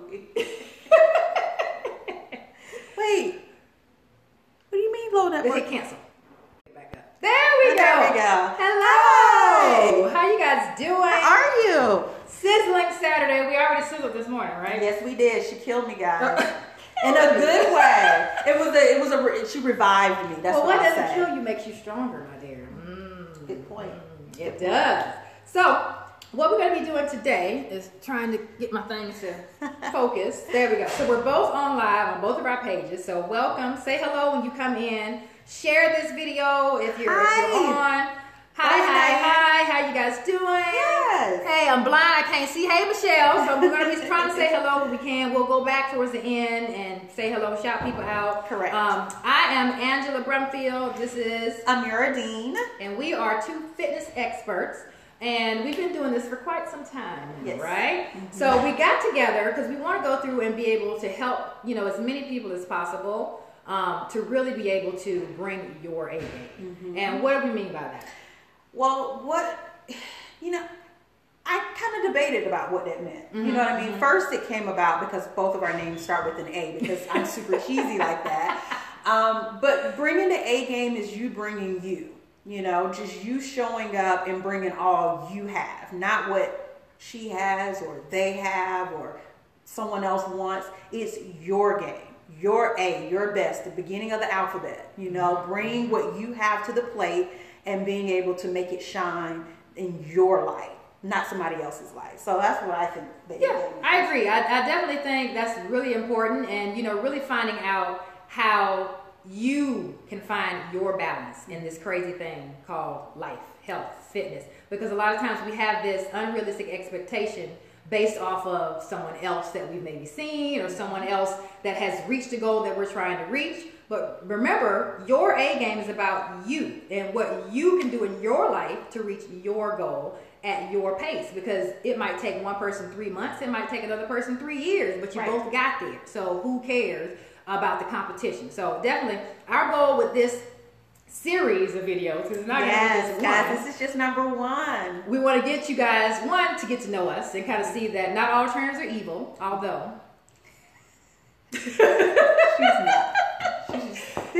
Wait. What do you mean low network? Hit cancel. Back up. There we go. Hello. Hi. How you guys doing? How are you? Sizzling Saturday. We already sizzled this morning, right? Yes, we did. She killed me, guys. In a good way. She revived me. That's well, what what I doesn't say. kill you makes you stronger, my dear. Good point. It does. So, what we're going to be doing today is trying to get my things to focus. There we go. So, we're both on live on both of our pages. So, welcome. Say hello when you come in. Share this video if you're on. Hi. How you guys doing? Yes. Hey, I'm blind. I can't see. Hey, Michelle. So we're going to be trying to say hello when we can. We'll go back towards the end and say hello, shout people out. Correct. I am Angela Brumfield. This is Amira Dean. And we are two fitness experts. And we've been doing this for quite some time, yes. Right? Mm-hmm. So we got together because we want to go through and be able to help, as many people as possible to really be able to bring your A game. Mm-hmm. And what do we mean by that? Well, I kind of debated about what that meant. You know what I mean? First, it came about because both of our names start with an A because I'm super cheesy like that. But bringing the A game is you bringing you. Just you showing up and bringing all you have, not what she has or they have or someone else wants. It's your game, your A, your best, the beginning of the alphabet. Bring what you have to the plate and being able to make it shine in your light, not somebody else's light. So that's what I think. I agree. I definitely think that's really important, and really finding out how you can find your balance in this crazy thing called life, health, fitness. Because a lot of times we have this unrealistic expectation based off of someone else that we've maybe seen or someone else that has reached a goal that we're trying to reach. But remember, your A game is about you and what you can do in your life to reach your goal at your pace. Because it might take one person 3 months, it might take another person 3 years, but you both got there. So who cares about the competition? So definitely, our goal with this series of videos, because it's not going to be just one. Guys, this is just number one. We want to get you guys, one, to get to know us and kind of see that not all trainers are evil, although she's not.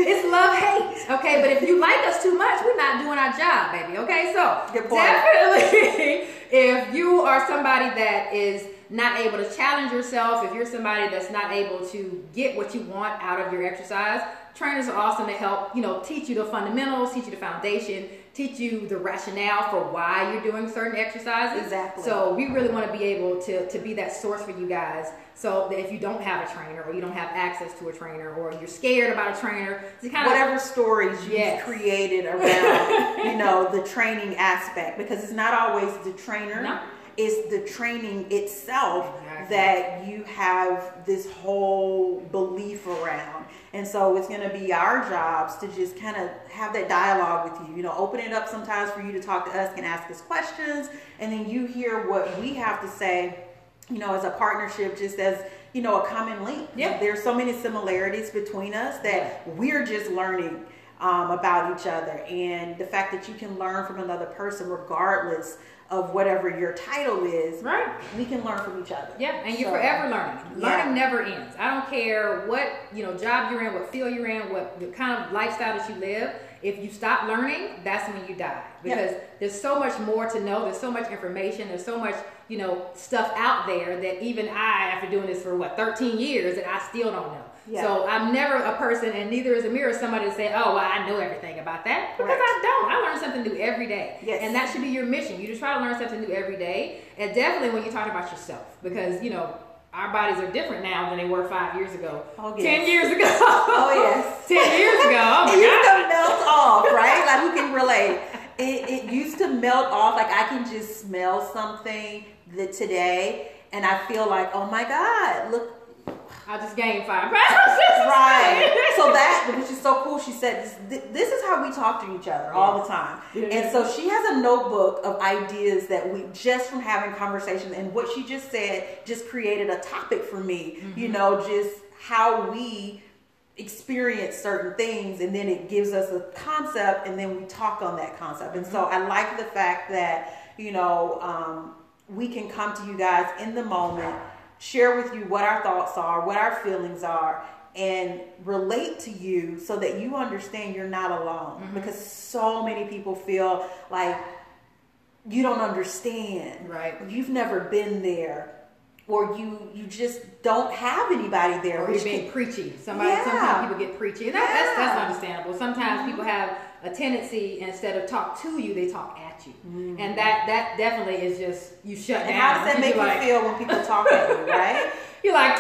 It's love-hate, okay? But if you like us too much, we're not doing our job, baby, okay? So definitely, if you are somebody that is not able to challenge yourself, if you're somebody that's not able to get what you want out of your exercise, trainers are awesome to help, teach you the fundamentals, teach you the foundation, teach you the rationale for why you're doing certain exercises. Exactly. So we really want to be able to be that source for you guys, so that if you don't have a trainer or you don't have access to a trainer or you're scared about a trainer, to kind whatever stories you've created around, the training aspect, because it's not always the trainer. No. It's the training itself that you have this whole belief around. And so it's going to be our jobs to just kind of have that dialogue with you, open it up sometimes for you to talk to us and ask us questions. And then you hear what we have to say, as a partnership, just as, a common link. Yep. There's so many similarities between us that we're just learning about each other. And the fact that you can learn from another person regardless of whatever your title is, right? We can learn from each other. Yeah, and you're forever learning. Learning never ends. I don't care what job you're in, what field you're in, what kind of lifestyle that you live. If you stop learning, that's when you die. Because there's so much more to know. There's so much information. There's so much stuff out there that even I, after doing this for 13 years, that I still don't know. Yeah. So I'm never a person, and neither is Amira, somebody to say, oh, well, I know everything about that. Because I don't. I learn something new every day. Yes. And that should be your mission. You just try to learn something new every day. And definitely when you talk about yourself. Because, our bodies are different now than they were 5 years ago. Oh, yes. 10 years ago. Oh, yes. 10 years ago. Oh, my God. It used God. to melt off, right? Like, who can relate? It used to melt off. Like, I can just smell something today, and I feel like, oh, my God, look. I just gained 5 pounds. Right. So that, which is so cool, she said, this is how we talk to each other all the time. And so she has a notebook of ideas that we, just from having conversation, and what she just said just created a topic for me, just how we experience certain things, and then it gives us a concept, and then we talk on that concept. And so I like the fact that, we can come to you guys in the moment, share with you what our thoughts are, what our feelings are, and relate to you so that you understand you're not alone. Because so many people feel like you don't understand. Right. You've never been there. Or you just don't have anybody there. Or you're being preachy. Sometimes people get preachy. And that's understandable. Sometimes people have a tendency, instead of talk to you, they talk at you. And that definitely is just, you shut down. And how does that make you feel when people talk at you, right? You're like,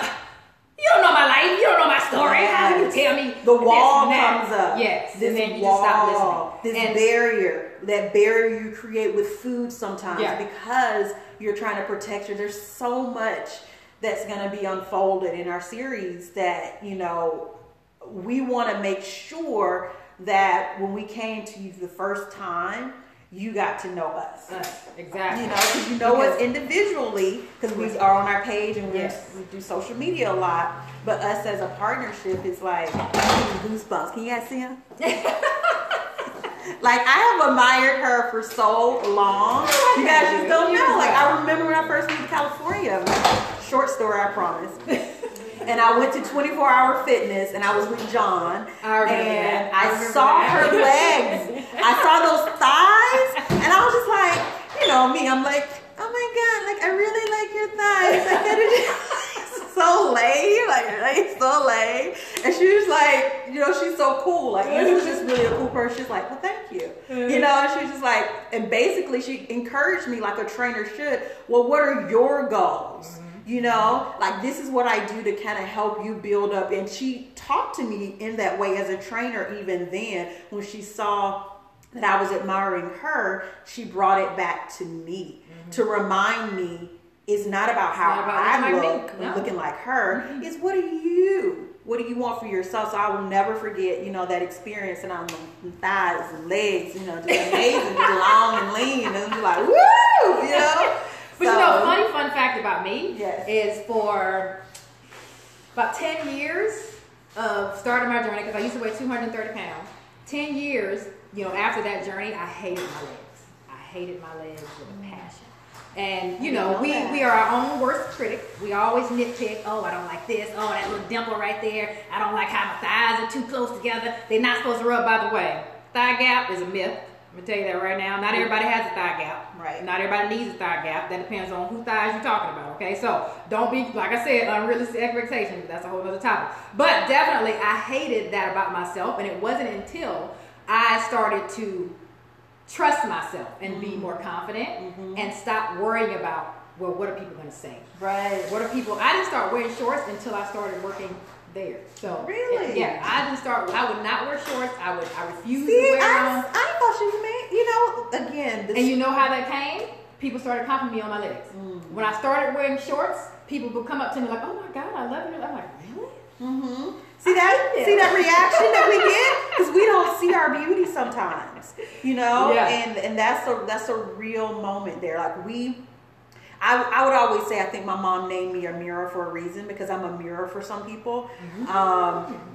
you don't know my life. You don't know my story. How can you tell me? The wall comes up. Yes. This and then you wall, just stop listening. This barrier, that barrier you create with food sometimes because you're trying to protect you. There's so much that's going to be unfolded in our series that, you know, we want to make sure that when we came to you the first time, you got to know us. Exactly. You know, because you know us individually, because we are on our page and we do social media a lot. But us as a partnership is like, goosebumps. Can you guys see him? Like, I have admired her for so long. You guys just don't know. Like, I remember when I first moved to California. Short story, I promise. And I went to 24-hour fitness, and I was with John. And I saw her legs. I saw those thighs, and I was just like, you know me, I'm like, oh my God, like, I really like your thighs. Like, so lame, like so lame. And she was like, you know, she's so cool. Like, Angela's just really a cool person. She's like, well, thank you. You know, and she was just like, and basically she encouraged me like a trainer should. Well, what are your goals? You know, like, this is what I do to kind of help you build up. And she talked to me in that way as a trainer. Even then, when she saw that I was admiring her, she brought it back to me to remind me it's not about how I look, looking like her. It's what do you want for yourself? So I will never forget, you know, that experience. And I'm thighs and legs, you know, just amazing, just long and lean, and just like, woo, you know. But you know, funny fun fact about me is for about 10 years of starting my journey, because I used to weigh 230 pounds. 10 years, you know, after that journey, I hated my legs. I hated my legs with a passion. And, you know, we are our own worst critic. We always nitpick. Oh, I don't like this. Oh, that little dimple right there. I don't like how my thighs are too close together. They're not supposed to rub, by the way. Thigh gap is a myth. I'm going to tell you that right now. Not everybody has a thigh gap. Right. Not everybody needs a thigh gap. That depends on whose thighs you're talking about, okay? So don't be, like I said, unrealistic expectations. That's a whole other topic. But definitely, I hated that about myself. And it wasn't until I started to trust myself and be more confident and stop worrying about, well, what are people going to say? Right. What are people, I didn't start wearing shorts until I started working there. So really, I didn't start. I would not wear shorts. I refused to wear them. I thought you meant, you know, again. And you know how that came? People started complimenting me on my legs. When I started wearing shorts, people would come up to me like, "Oh my God, I love you." I'm like, "Really?" See that reaction that we get, because we don't see our beauty sometimes, you know. And that's a real moment there. Like I would always say, I think my mom named me a mirror for a reason, because I'm a mirror for some people.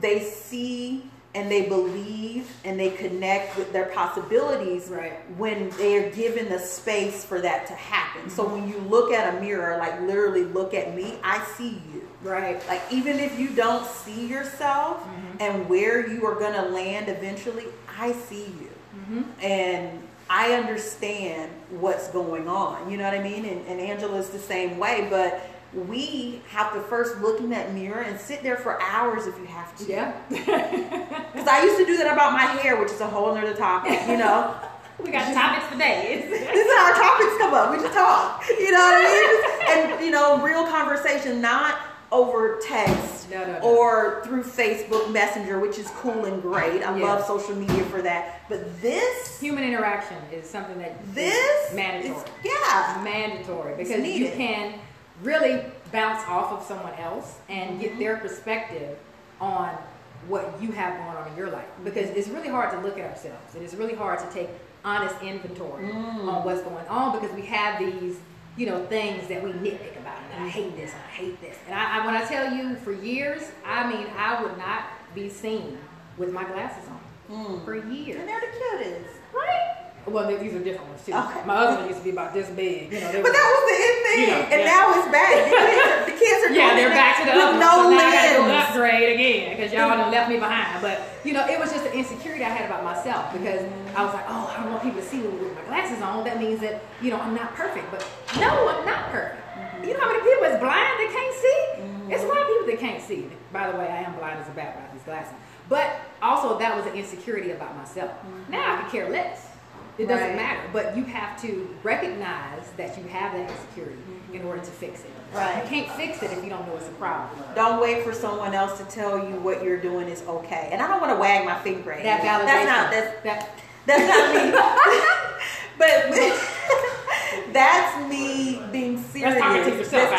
They see and they believe and they connect with their possibilities when they are given the space for that to happen. So when you look at a mirror, like literally look at me, I see you. Right. Like, even if you don't see yourself and where you are going to land eventually, I see you. And I understand what's going on. You know what I mean? And Angela's the same way. But we have to first look in that mirror and sit there for hours if you have to. Yeah. Because I used to do that about my hair, which is a whole nother topic, you know. We got topics for days. This is how our topics come up. We just talk. You know what I mean? And, you know, real conversation, not over text or through Facebook Messenger, which is cool and great. I love social media for that. But this human interaction is something that is mandatory. Mandatory, because you can really bounce off of someone else and get their perspective on what you have going on in your life. Because it's really hard to look at ourselves. It is really hard to take honest inventory on what's going on, because we have these, you know, things that we nitpick about. And I hate this, and I hate this. And I when I tell you, for years, I mean, I would not be seen with my glasses on for years. And they're the cutest. Right? Well, these are different ones too. Okay. My other one used to be about this big. You know, But that was the end thing, and now it's back. The kids are doing they're back to the with other no one. So now I got to limbs. upgrade again because y'all done left me behind. But you know, it was just an insecurity I had about myself because I was like, oh, I don't want people to see me with my glasses on. That means that I'm not perfect. But no, I'm not perfect. You know how many people is blind that can't see? It's a lot of people that can't see. By the way, I am blind as a bat without these glasses. But also, that was an insecurity about myself. Now I could care less. It doesn't matter, but you have to recognize that you have that insecurity in order to fix it. Right. You can't fix it if you don't know it's a problem. Don't wait for someone else to tell you what you're doing is okay. And I don't want to wag my finger at you. That validation. That's not me. But that's me being serious. That's talking to yourself.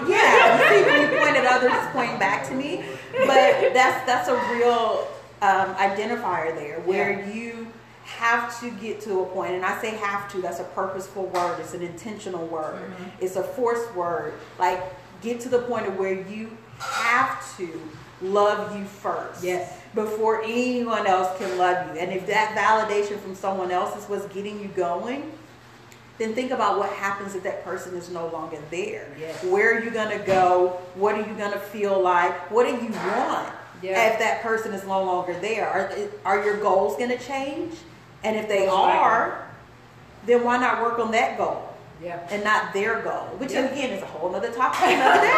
Yeah. You see, when you point at others, it's pointing back to me. But that's a real identifier there where you have to get to a point, and I say have to, that's a purposeful word, it's an intentional word, it's a forced word, like get to the point of where you have to love you first before anyone else can love you. And if that validation from someone else is what's getting you going, then think about what happens if that person is no longer there. Where are you going to go? What are you going to feel like? What do you want if that person is no longer there? Are your goals going to change? And if they are, then why not work on that goal? And not their goal, which again is a whole other topic another day.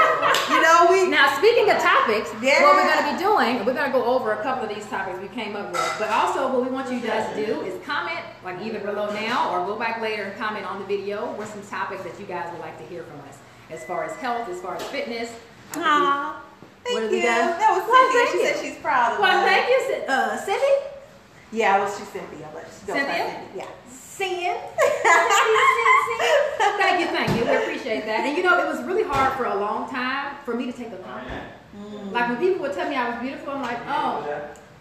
Now, speaking of topics, what we're going to be doing, we're going to go over a couple of these topics we came up with. But also, what we want you guys to do is comment, like either below now or go back later and comment on the video with some topics that you guys would like to hear from us, as far as health, as far as fitness. Aww, thank you. That was Cynthia. She said she's proud of me. Well, thank you, Cindy. Yeah, well, she's Cynthia. Cynthia? Yeah. Sin. Thank you. We appreciate that. And it was really hard for a long time for me to take a compliment. Like when people would tell me I was beautiful, I'm like, oh.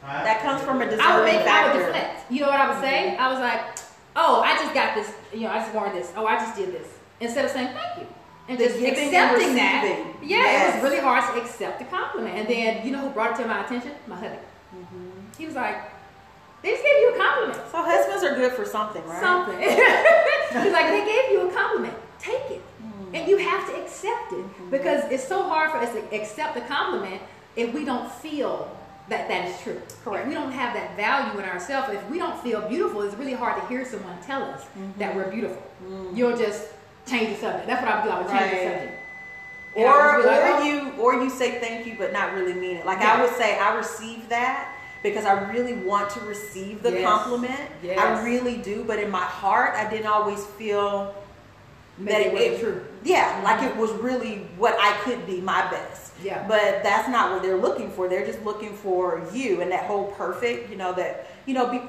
That comes from a deserving factor. I would deflect. You know what I would say? I was like, oh, I just got this. I just worn this. Oh, I just did this. Instead of saying thank you. And just accepting that. It was really hard to accept the compliment. And then, you know who brought it to my attention? My hubby. He was like, they just gave you a compliment. So husbands are good for something, right? Something. He's like, they gave you a compliment. Take it. And you have to accept it. Because it's so hard for us to accept the compliment if we don't feel that is true. Correct. If we don't have that value in ourselves. If we don't feel beautiful, it's really hard to hear someone tell us that we're beautiful. You'll just change the subject. That's what I would do. I would change the subject. Or you say thank you but not really mean it. Like I would say, I received that because I really want to receive the compliment. I really do, but in my heart, I didn't always feel that it was true. Like it was really what I could be, my best. But that's not what they're looking for. They're just looking for you and that whole perfect, be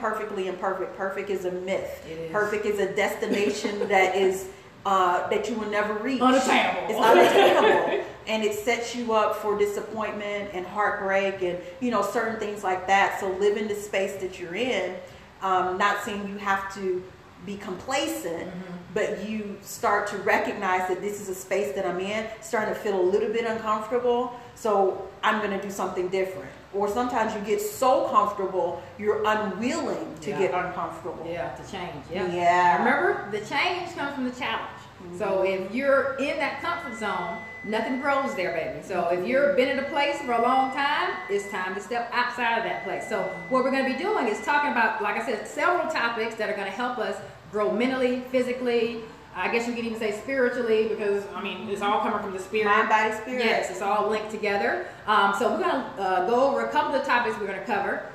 perfectly imperfect. Perfect is a myth. Perfect is a destination that is that you will never reach. Unattainable. It's unattainable. And it sets you up for disappointment and heartbreak and, certain things like that. So live in the space that you're in. Not saying you have to be complacent, but you start to recognize that this is a space that I'm in, starting to feel a little bit uncomfortable. So I'm going to do something different. Or sometimes you get so comfortable, you're unwilling to get uncomfortable. To change. Remember, the change comes from the challenge. So if you're in that comfort zone, nothing grows there, baby. So if you've been in a place for a long time, it's time to step outside of that place. So what we're going to be doing is talking about, like I said, several topics that are going to help us grow mentally, physically, I guess you could even say spiritually, because it's all coming from the spirit. Mind, body, spirit. Yes, it's all linked together. So we're going to go over a couple of topics we're going to cover.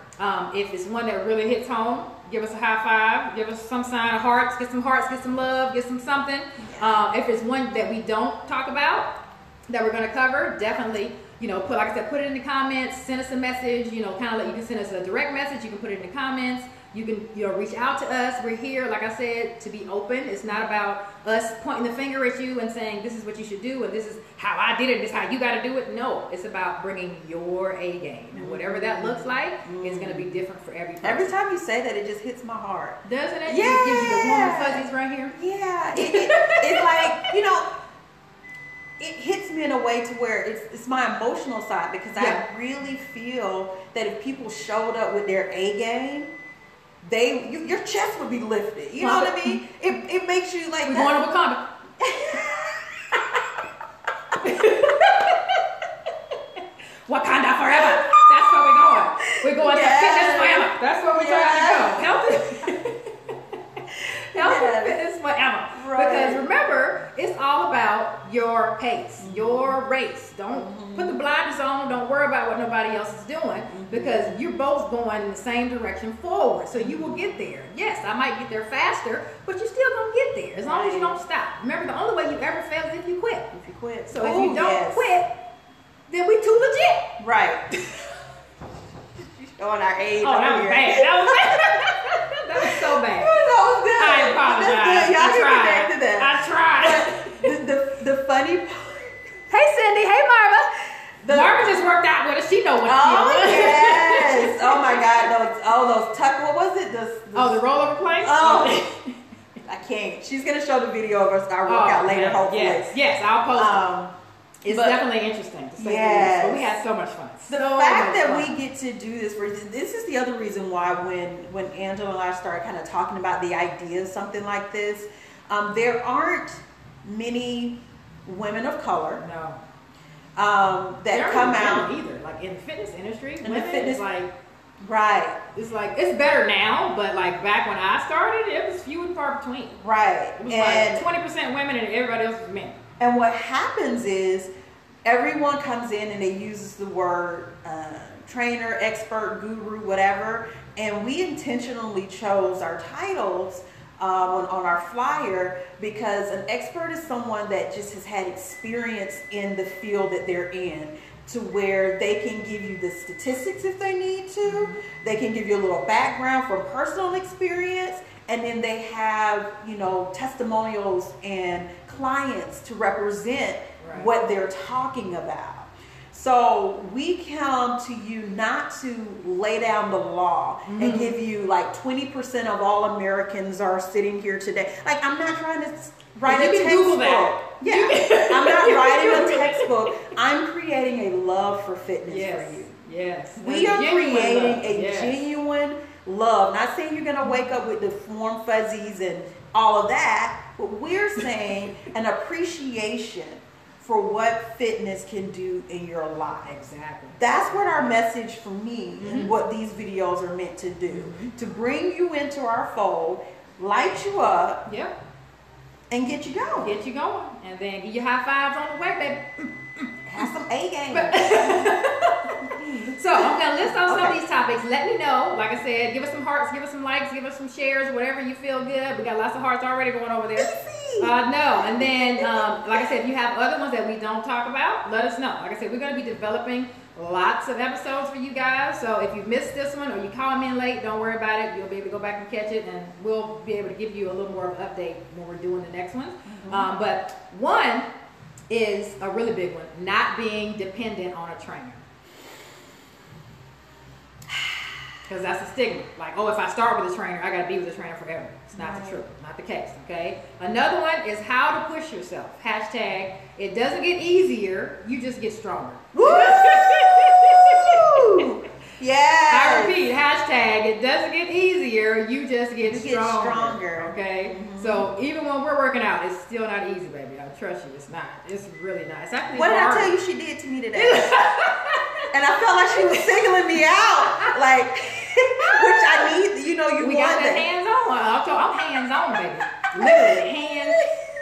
If it's one that really hits home, give us a high five, give us some sign of hearts, get some love, get some something. If it's one that we don't talk about, that we're going to cover, definitely, put, like I said, put it in the comments, send us a message, you can send us a direct message, you can put it in the comments. You can, reach out to us. We're here, like I said, to be open. It's not about us pointing the finger at you and saying, this is what you should do, and this is how I did it, this is how you got to do it. No, it's about bringing your A game. And whatever that looks like is going to be different for every person. Every time you say that, it just hits my heart. Doesn't it? Yeah. It gives you the warm fuzzies right here. Yeah. It's like, it hits me in a way to where it's my emotional side, because I really feel that if people showed up with their A game, your chest would be lifted. You know what I mean? It makes you like. We're going to Wakanda. Wakanda forever. That's where we're going. We're going to fitness forever. That's where we're trying to go. Health and fitness forever. Right. Because remember, it's all about your pace, your race. Don't put the blinders on. Don't worry about what nobody else is doing, because you're both going in the same direction forward. So you will get there. Yes, I might get there faster, but you're still going to get there as long as you don't stop. Remember, the only way you ever fail is if you quit. If you quit. So if you don't quit, then we too legit. Right. Showing our age. Oh, that was bad. That was bad. That was so bad. That was good. I apologize. I tried. The funny part. Hey, Cindy. Hey, Marva. Marva just worked out with us. She know what to do. Oh, yes. Oh, my God. Those tuck. What was it? The rollover planks? Oh. I can't. She's going to show the video of our workout later, hopefully. Yes. I'll post it. It's definitely interesting to say the least, but we had so much fun. The fact that we get to do this is the other reason why when Angela and I started kind of talking about the idea of something like this, there aren't many women of color. No. That come out either, like in the fitness industry. In the fitness, like right. It's like it's better now, but like back when I started, it was few and far between. Right. It was like 20% women and everybody else was men. And what happens is everyone comes in and they uses the word trainer, expert, guru, whatever. And we intentionally chose our titles on our flyer because an expert is someone that just has had experience in the field that they're in, to where they can give you the statistics if they need to. They can give you a little background from personal experience. And then they have, testimonials and clients to represent what they're talking about. So we come to you not to lay down the law and give you like 20% of all Americans are sitting here today. Like, I'm not trying to write a textbook. Yeah, I'm not writing a textbook. I'm creating a love for fitness for you. Yes. We are creating a genuine love. Not saying you're going to wake up with the warm fuzzies and all of that, but we're saying an appreciation for what fitness can do in your life. Exactly. That's what our message for me, what these videos are meant to do. To bring you into our fold, light you up, and get you going. Get you going. And then give you high fives on the way, baby. Have some A game. So I'm going to list off some of these topics. Let me know. Like I said, give us some hearts, give us some likes, give us some shares, whatever you feel good. We got lots of hearts already going over there. No. And then, like I said, if you have other ones that we don't talk about, let us know. Like I said, we're going to be developing lots of episodes for you guys. So if you missed this one or you call in late, don't worry about it. You'll be able to go back and catch it, and we'll be able to give you a little more of an update when we're doing the next ones. But one is a really big one, not being dependent on a trainer. Because that's a stigma. Like, if I start with a trainer, I got to be with a trainer forever. It's not the truth. Not the case, okay? Another one is how to push yourself. Hashtag, it doesn't get easier, you just get stronger. Woo! Yeah. I repeat, hashtag, it doesn't get easier, you just get stronger. Okay? So even when we're working out, it's still not easy, baby. I trust you. It's not. It's really not. It's actually what hard. did I tell you she did to me today? And I felt like she was singling me out. Like, which I need, you we got that hands on. I'm hands on, baby. Literally, hands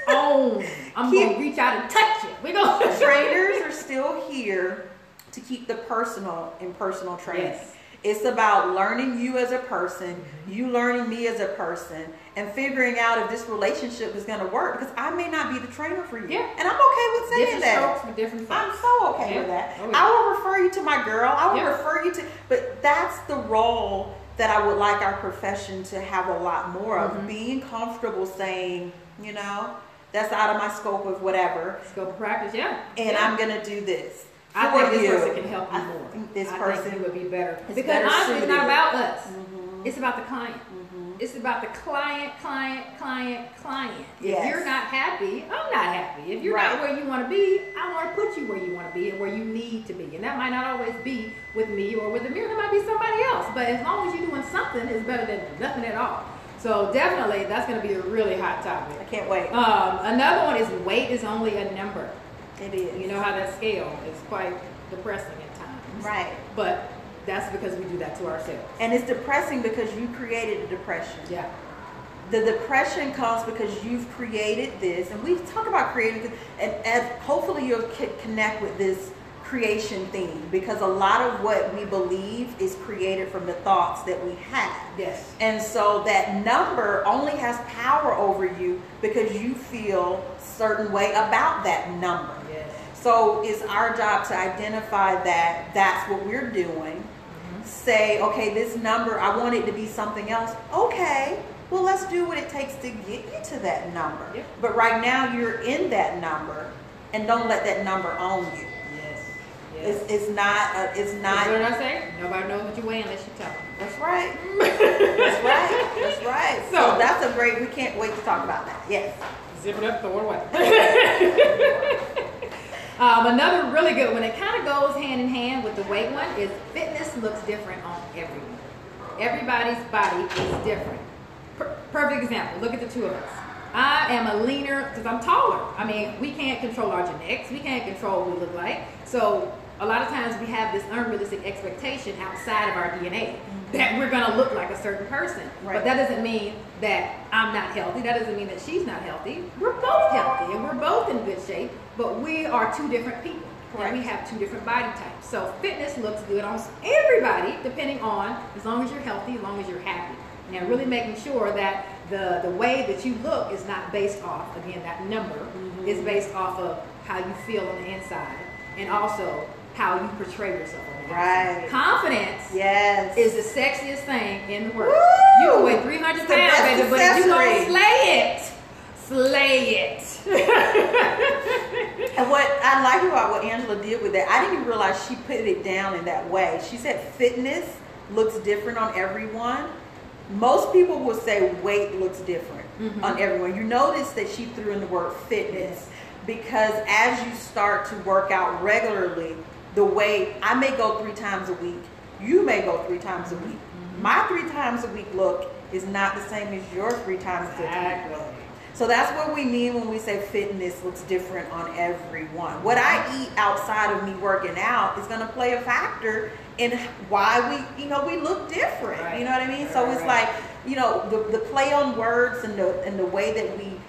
on. I'm going to reach out and touch it. Trainers are still here to keep the personal in personal training. Yes. It's about learning you as a person, you learning me as a person, and figuring out if this relationship is going to work, because I may not be the trainer for you. Yeah. And I'm okay with saying different that. Strokes for different folks. I'm so okay with that. Oh, yeah. I will refer you to my girl. I will refer you to, but that's the role that I would like our profession to have a lot more of. Being comfortable saying, that's out of my scope of whatever. Scope of practice, And I'm going to do this. I think this person can help you more. I think this person would be better. Because honestly, it's not about us. It's about the client. It's about the client. Yes. If you're not happy, I'm not happy. If you're not where you want to be, I want to put you where you want to be and where you need to be. And that might not always be with me or with Amir. That might be somebody else. But as long as you're doing something, it's better than nothing at all. So definitely, that's going to be a really hot topic. I can't wait. Another one is weight is only a number. It is. You know how that scale is quite depressing at times. Right. But that's because we do that to ourselves. And it's depressing because you created a depression. Yeah. The depression comes because you've created this, and we've talked about creating this, and hopefully you'll connect with this creation theme, because a lot of what we believe is created from the thoughts that we have. Yes. And so that number only has power over you because you feel a certain way about that number. Yes. So it's our job to identify that that's what we're doing. Say, okay, this number, I want it to be something else. Okay, well, let's do what it takes to get you to that number. Yep. But right now you're in that number, and don't let that number own you. Yes. It's not. What did I say? Nobody knows what you weigh unless you tell them. That's right. That's right. That's right. So that's a great. We can't wait to talk about that. Yes. Zip it up, throw it away. Another really good one. It kind of goes hand in hand with the weight one. Is fitness looks different on everyone. Everybody's body is different. Perfect example. Look at the two of us. I am a leaner because I'm taller. I mean, we can't control our genetics. We can't control what we look like. So a lot of times we have this unrealistic expectation outside of our DNA that we're going to look like a certain person. Right. But that doesn't mean that I'm not healthy. That doesn't mean that she's not healthy. We're both healthy and we're both in good shape, but we are two different people. Correct. And we have two different body types. So fitness looks good on everybody, depending on, as long as you're healthy, as long as you're happy. And really making sure that the way that you look is not based off, again, that number is based off of how you feel on the inside, and also how you portray yourself on the inside. Right. Confidence Yes. is the sexiest thing in the world. Woo! You can weigh 300 It's the pounds, best baby, but if you gonna accessory. slay it. And what I like about what Angela did with that, I didn't even realize she put it down in that way. She said fitness looks different on everyone. Most people will say weight looks different on everyone. You notice that she threw in the word fitness because as you start to work out regularly, the way I may go 3 times a week, you may go 3 times a week. My 3 times a week look is not the same as your 3 times a week look. So that's what we mean when we say fitness looks different on everyone. What I eat outside of me working out is going to play a factor in why we look different. Right. You know what I mean? So it's like, the play on words and the way that we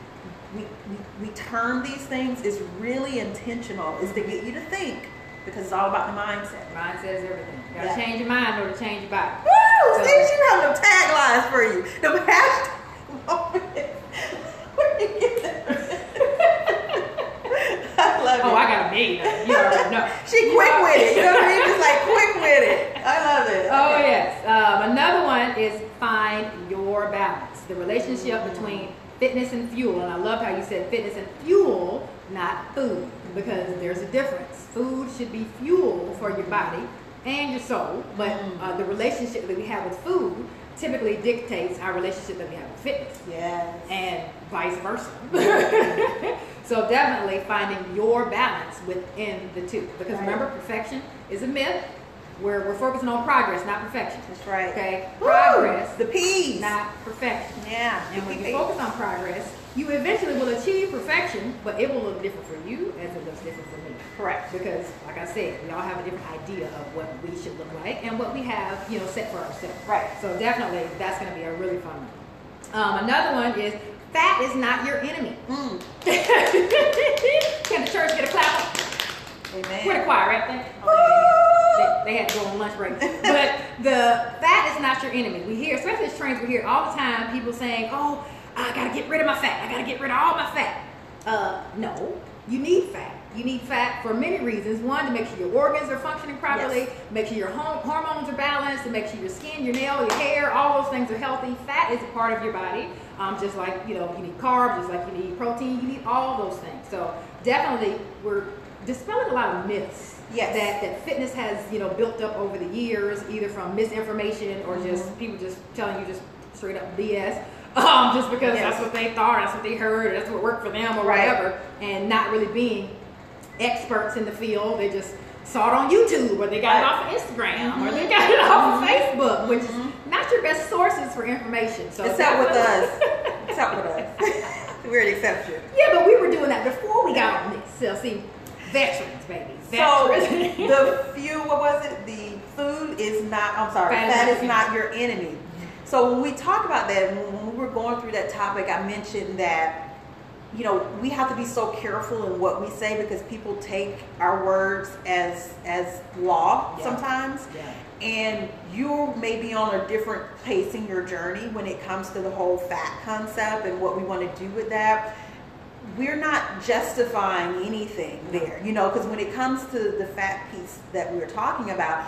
term these things is really intentional. Is to get you to think, because it's all about the mindset. Mindset is everything. You gotta change your mind or to change your body. Woo! So- See, she have them taglines for you. Them hashtags. Where you get that? I love it. Oh, I got a million. You already know. She quick with it. You know what I mean? Just like quick with it. I love it. Oh, Okay. yes. Another one is find your balance. The relationship between fitness and fuel. And I love how you said fitness and fuel, not food, because there's a difference. Food should be fuel for your body and your soul, but the relationship that we have with food typically dictates our relationship that we have with fitness. Yes. And vice versa. So definitely finding your balance within the two. Because remember, perfection is a myth. We're focusing on progress, not perfection. That's right. Okay? Woo! Progress, The P's. not perfection. Yeah. And when you P. focus on progress, you eventually will achieve perfection, but it will look different for you as it looks different for me. Correct. Because, like I said, we all have a different idea of what we should look like and what we have, set for ourselves. Right. So definitely, that's going to be a really fun one. Another one is fat is not your enemy. Can the church get a clap? Amen. We're the choir, right there. They had to go on lunch break. But the fat is not your enemy. We hear, especially as trainers, we hear all the time people saying, "Oh, I gotta get rid of my fat. I gotta get rid of all my fat." No, you need fat. You need fat for many reasons. One, to make sure your organs are functioning properly, Yes. make sure your hormones are balanced, to make sure your skin, your nail, your hair, all those things are healthy. Fat is a part of your body. Just like, you need carbs, just like you need protein, you need all those things. So definitely we're dispelling a lot of myths. Yes. That fitness has, built up over the years, either from misinformation or just people just telling you just straight up BS. Just because that's what they thought, that's what they heard, that's what worked for them or whatever, and not really being experts in the field. They just saw it on YouTube, or they got it off of Instagram, or they got it off of Facebook, which is not your best sources for information. So except with us. Except with us. We're an exception. Yeah, but we were doing that before we got on this. So see, veterans, baby. Veterans. So the what was it? The food is not, I'm sorry, fat is not your enemy. So when we talk about that, when we were going through that topic, I mentioned that, you know, we have to be so careful in what we say because people take our words as law sometimes. Yeah. And you may be on a different pace in your journey when it comes to the whole fat concept and what we want to do with that. We're not justifying anything there, you know, because when it comes to the fat piece that we're talking about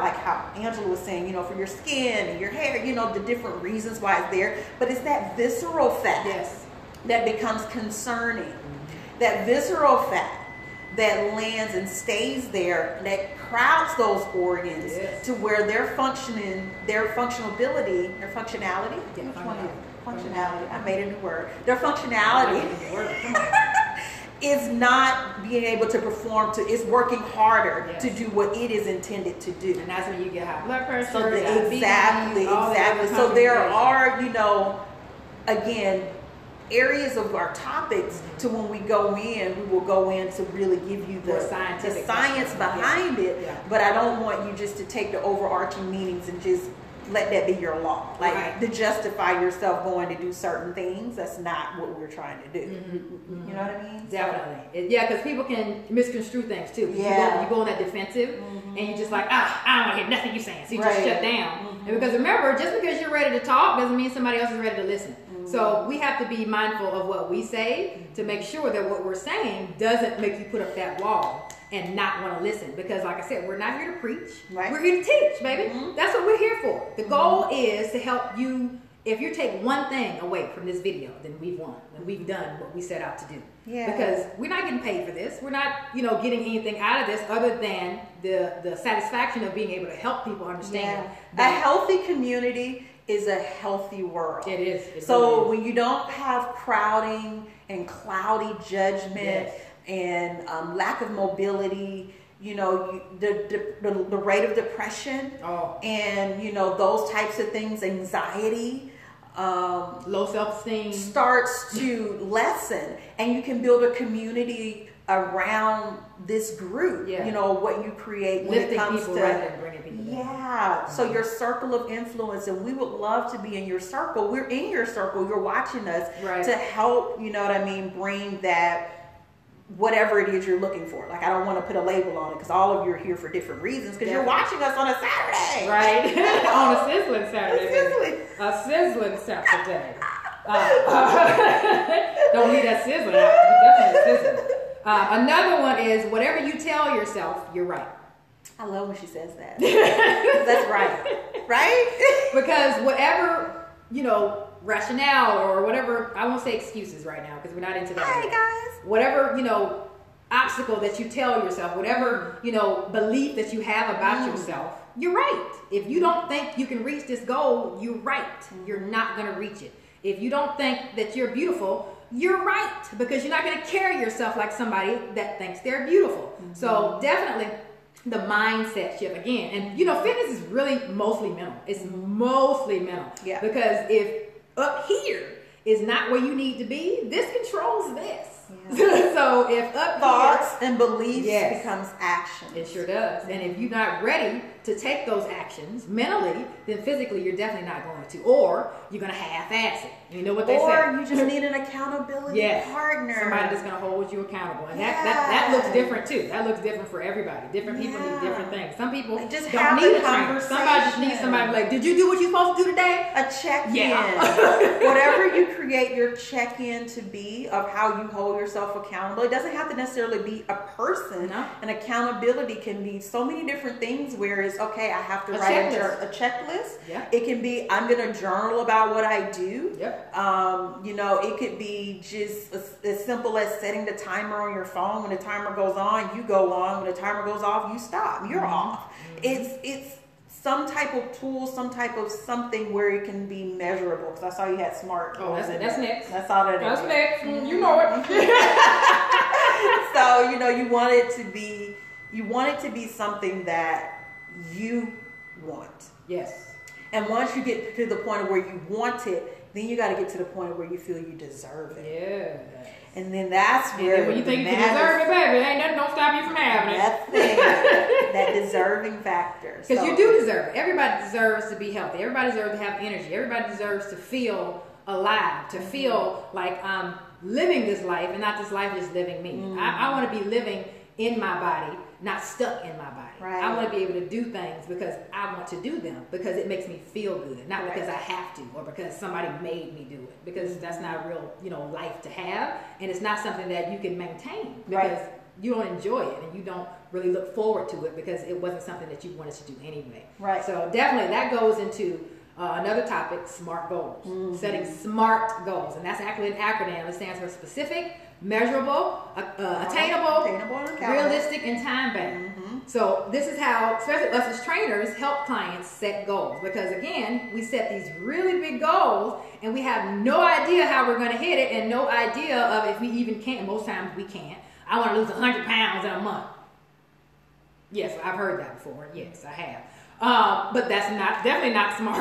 like how Angela was saying, you know, for your skin and your hair, you know, the different reasons why it's there. But it's that visceral fat that becomes concerning. That visceral fat that lands and stays there, that crowds those organs to where their functionality, functionality, I made a new word. Their functionality is not being able to perform, it's working harder to do what it is intended to do. And that's when you get high blood pressure. So exactly. So there are, you know, again, areas of our topics to when we go in, we will go in to really give you the science behind it. But I don't want you just to take the overarching meanings and just let that be your law. Like to justify yourself going to do certain things, that's not what we're trying to do. You know what I mean? Definitely. Yeah, because people can misconstrue things too. You go on that defensive and you're just like, I don't want to hear nothing you're saying. So you just shut down. And because remember, just because you're ready to talk doesn't mean somebody else is ready to listen. So we have to be mindful of what we say to make sure that what we're saying doesn't make you put up that wall and not want to listen. Because like I said, we're not here to preach. We're here to teach, baby. That's what we're here for. The goal is to help you. If you take one thing away from this video, then we've won. And we've done what we set out to do. Because we're not getting paid for this. We're not, you know, getting anything out of this other than the satisfaction of being able to help people understand. A healthy community is a healthy world. It is. So when you don't have crowding and cloudy judgment and lack of mobility, you know, the rate of depression and, you know, those types of things, anxiety, low self-esteem starts to lessen, and you can build a community around this group. You know, what you create when it comes to rather than bringing people down. So your circle of influence, and we would love to be in your circle. We're in your circle. You're watching us to help, you know what I mean, bring that whatever it is you're looking for. Like, I don't want to put a label on it because all of you are here for different reasons because you're watching us on a Saturday. On a sizzling Saturday. A sizzling Saturday. Don't leave that sizzling out. Definitely sizzling. Another one is whatever you tell yourself, you're right. I love when she says that. That's right. Because whatever, you know, rationale or whatever, I won't say excuses right now because we're not into that. Hi, guys. Whatever, you know, obstacle that you tell yourself, whatever, you know, belief that you have about yourself, you're right. If you don't think you can reach this goal, you're right. You're not going to reach it. If you don't think that you're beautiful, you're right, because you're not going to carry yourself like somebody that thinks they're beautiful. So definitely the mindset shift again. And, you know, fitness is really mostly mental. It's mostly mental. Because if up here is not where you need to be, this controls this. So if up thoughts and beliefs becomes action. It sure does. And if you're not ready to take those actions mentally, then physically you're definitely not going to. Or you're going to half-ass it. You know what they say? Or you just need an accountability partner. Somebody that's going to hold you accountable. And that looks different too. That looks different for everybody. Different people need different things. Some people just don't need a trainer. Somebody just needs somebody like, did you do what you're supposed to do today? A check-in. Whatever you create your check-in to be of how you hold yourself accountable. It doesn't have to necessarily be a person. An accountability can be so many different things where it's, okay, I have to write a checklist. It can be, I'm going to journal about what I do. You know, it could be just as simple as setting the timer on your phone. When the timer goes on, you go on. When the timer goes off, you stop. You're off. It's some type of tool, some type of something where it can be measurable. Because I saw you had SMART. Oh, that's next. That's all that That's is. next. You know it. So, you want it to be something that you want. Yes. And once you get to the point of where you want it, then you got to get to the point where you feel you deserve it. Yeah. And then that's where and when you think you deserve it, baby, ain't nothing gonna stop you from having it. That thing, that deserving factor. Because you do deserve it. Everybody deserves to be healthy. Everybody deserves to have energy. Everybody deserves to feel alive, to feel like I'm living this life and not this life is living me. I want to be living in my body, not stuck in my body. Right. I want to be able to do things because I want to do them, because it makes me feel good, not because I have to or because somebody made me do it, because that's not real, life to have, and it's not something that you can maintain because you don't enjoy it and you don't really look forward to it because it wasn't something that you wanted to do anyway. Right. So definitely that goes into another topic, SMART goals. Setting SMART goals, and that's actually an acronym. It stands for specific, measurable, attainable, and realistic, and time-bound. So this is how, especially us as trainers, help clients set goals, because again, we set these really big goals and we have no idea how we're going to hit it and no idea of if we even can. Most times we can't. I want to lose 100 pounds in a month. Yes, I've heard that before. Yes, I have. But that's definitely not smart.